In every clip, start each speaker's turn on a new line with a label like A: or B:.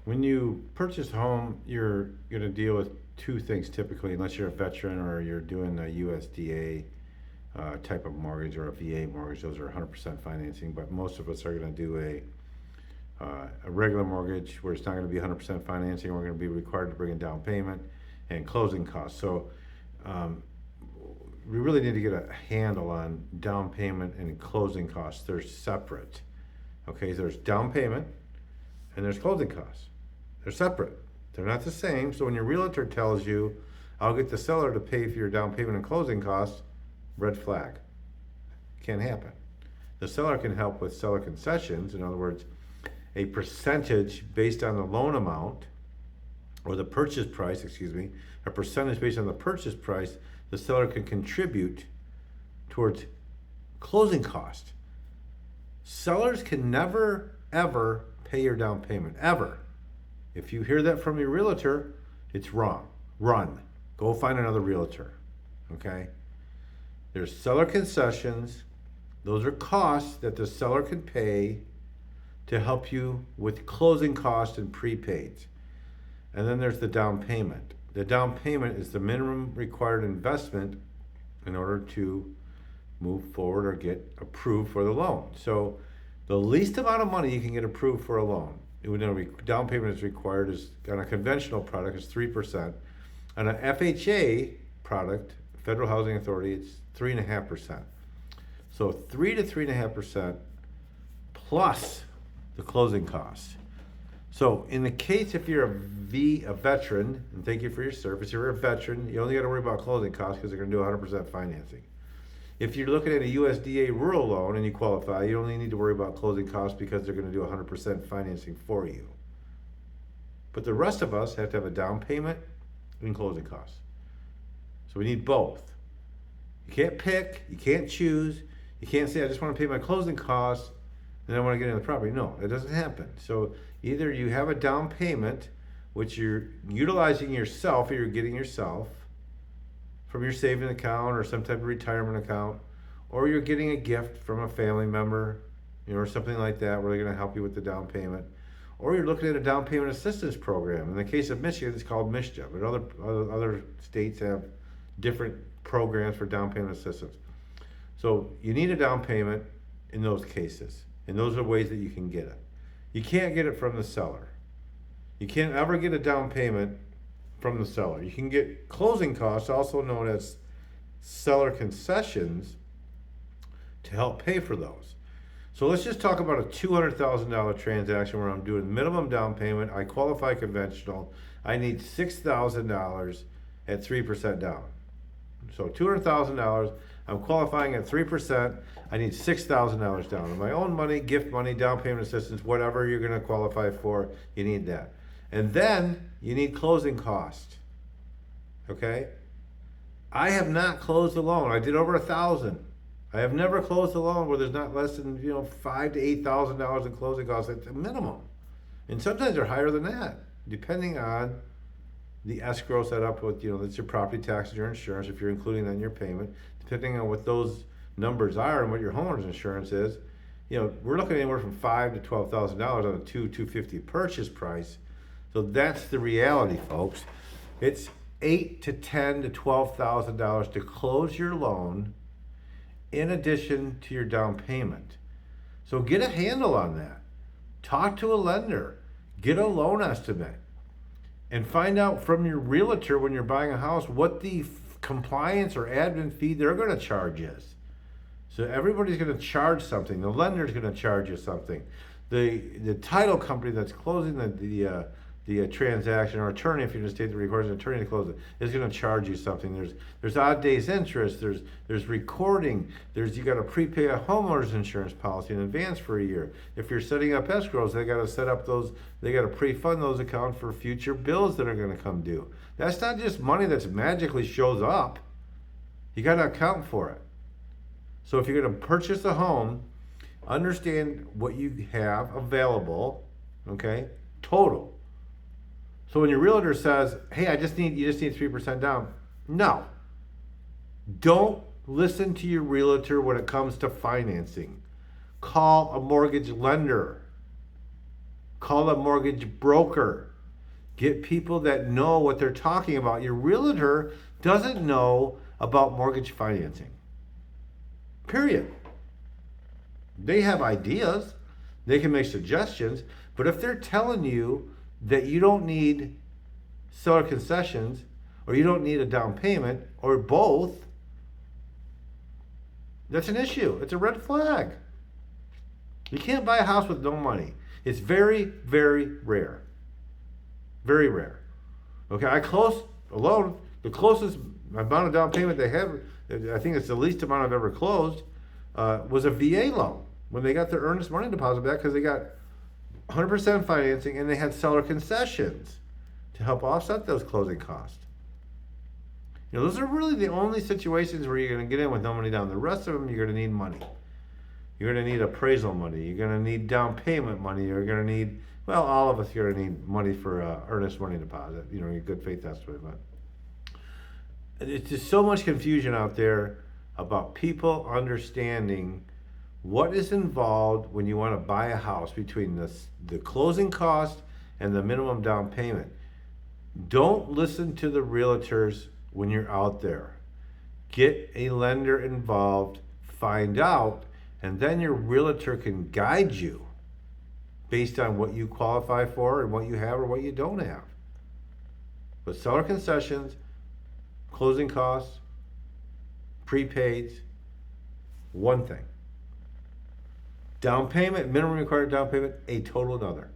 A: When you purchase a home, you're going to deal with two things typically, unless you're a veteran or you're doing a USDA type of mortgage or a VA mortgage. Those are 100% financing, but most of us are going to do a regular mortgage where it's not going to be 100% financing. We're going to be required to bring a down payment and closing costs. So um, we really need to get a handle on down payment and closing costs. They're separate. Okay, there's down payment and there's closing costs. They're separate. They're not the same. So when your realtor tells you, I'll get the seller to pay for your down payment and closing costs, red flag. Can't happen. The seller can help with seller concessions. In other words, a percentage based on the loan amount or the purchase price, a percentage based on the purchase price, the seller can contribute towards closing cost. Sellers can never, ever pay your down payment, ever. If you hear that from your realtor, it's wrong. Run. Go find another realtor. Okay? There's seller concessions. Those are costs that the seller can pay to help you with closing costs and prepaids. And then there's the down payment. The down payment is the minimum required investment in order to move forward or get approved for the loan. So the least amount of money you can get approved for a loan, down payment is required is on a conventional product is 3%. On an FHA product, Federal Housing Authority, it's 3.5%. So 3 to 3.5% plus the closing costs. So in the case if you're a veteran, and thank you for your service, you're a veteran, you only got to worry about closing costs because they're going to do 100% financing. If you're looking at a USDA rural loan and you qualify, you only need to worry about closing costs because they're going to do 100% financing for you. But the rest of us have to have a down payment and closing costs. So we need both. You can't pick, you can't choose, you can't say, I just want to pay my closing costs and I want to get into the property. No, it doesn't happen. So either you have a down payment, which you're utilizing yourself or you're getting yourself from your saving account or some type of retirement account, or you're getting a gift from a family member, or something like that where they're going to help you with the down payment, or you're looking at a down payment assistance program. In the case of Michigan, it's called MISHJA, but other states have different programs for down payment assistance. So you need a down payment in those cases, and those are ways that you can get it. You can't get it from the seller. You can't ever get a down payment from the seller. You can get closing costs, also known as seller concessions, to help pay for those. So let's just talk about a $200,000 transaction where I'm doing minimum down payment. I qualify conventional. I need $6,000 at 3% down. So $200,000. I'm qualifying at 3%. I need $6,000 down. And my own money, gift money, down payment assistance, whatever you're going to qualify for, you need that. And then you need closing costs. Okay? I have not closed a loan. I did over 1,000. I have never closed a loan where there's not less than $5,000 to $8,000 in closing costs at the minimum. And sometimes they're higher than that, depending on the escrow set up with, that's your property taxes, your insurance, if you're including that in your payment, depending on what those numbers are and what your homeowner's insurance is. We're looking at anywhere from $5,000 to $12,000 on a $250 purchase price. So that's the reality, folks. It's $8,000 to $10,000 to $12,000 to close your loan in addition to your down payment. So get a handle on that. Talk to a lender. Get a loan estimate. And find out from your realtor when you're buying a house what the compliance or admin fee they're going to charge is. So everybody's going to charge something. The lender's going to charge you something. The title company that's closing the transaction, or attorney, if you're in a state that requires an attorney to close it, is going to charge you something. There's odd days interest. There's recording. You got to prepay a homeowner's insurance policy in advance for a year. If you're setting up escrows, they got to set up those. They got to pre-fund those accounts for future bills that are going to come due. That's not just money that's magically shows up. You got to account for it. So if you're going to purchase a home, understand what you have available. Okay, total. So when your realtor says, hey, you just need 3% down. No. Don't listen to your realtor when it comes to financing. Call a mortgage lender. Call a mortgage broker. Get people that know what they're talking about. Your realtor doesn't know about mortgage financing. Period. They have ideas, they can make suggestions, but if they're telling you that you don't need seller concessions or you don't need a down payment or both, that's an issue. It's a red flag. You can't buy a house with no money. It's very, very rare. Very rare. Okay, I closed alone. The closest amount of down payment they have, I think it's the least amount I've ever closed, was a VA loan when they got their earnest money deposit back because they got 100% financing and they had seller concessions to help offset those closing costs. You know, those are really the only situations where you're going to get in with no money down. The rest of them, you're going to need money. You're going to need appraisal money. You're going to need down payment money. You're going to need, well, all of us are going to need money for earnest money deposit, you know, your good faith estimate. But it's just so much confusion out there about people understanding what is involved when you want to buy a house between the closing cost and the minimum down payment. Don't listen to the realtors when you're out there. Get a lender involved, find out, and then your realtor can guide you based on what you qualify for and what you have or what you don't have. But seller concessions, closing costs, prepaids, one thing. Down payment, minimum required down payment, a total another.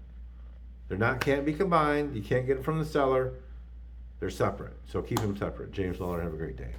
A: Can't be combined. You can't get it from the seller. They're separate. So keep them separate. James Lawler, have a great day.